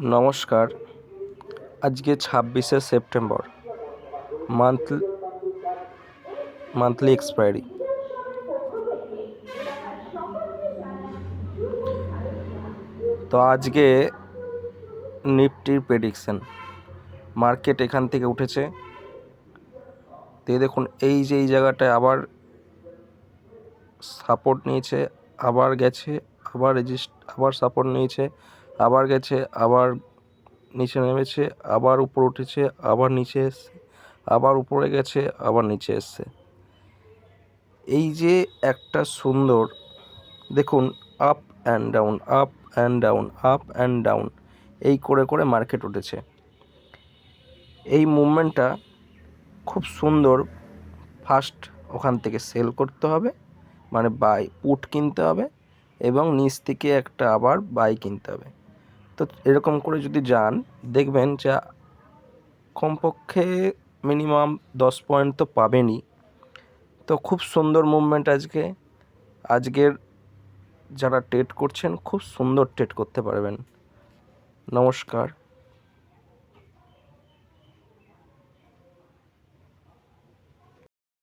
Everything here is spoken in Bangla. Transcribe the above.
নমস্কার। আজকে 26শে সেপ্টেম্বর, মান্থলি এক্সপায়ারি। তো আজকে নিফটির প্রেডিকশন, মার্কেট এখান থেকে উঠেছে। তো দেখুন, এই জায়গাটায় আবার সাপোর্ট নিয়েছে, আবার গেছে, আবার সাপোর্ট নিয়েছে, আবার গেছে, আবার নিচে নেমেছে, আবার উপরে উঠেছে, আবার নিচে এসছে, আবার উপরে গেছে, আবার নিচে এসছে। এই যে একটা সুন্দর, দেখুন, up and down, up and down, up and down, এই করে করে মার্কেট উঠেছে। এই মুভমেন্টটা খুব সুন্দর। ফার্স্ট ওখান থেকে সেল করতে হবে, মানে বাই পুট কিনতে হবে, এবং নিচ থেকে একটা আবার বাই কিনতে হবে। তো এরকম করে যদি যান, দেখবেন যে কমপক্ষে মিনিমাম 10 পয়েন্ট তো পাবেনই। তো খুব সুন্দর মুভমেন্ট আজকের যারা ট্রেড করছেন, খুব সুন্দর ট্রেড করতে পারবেন। নমস্কার।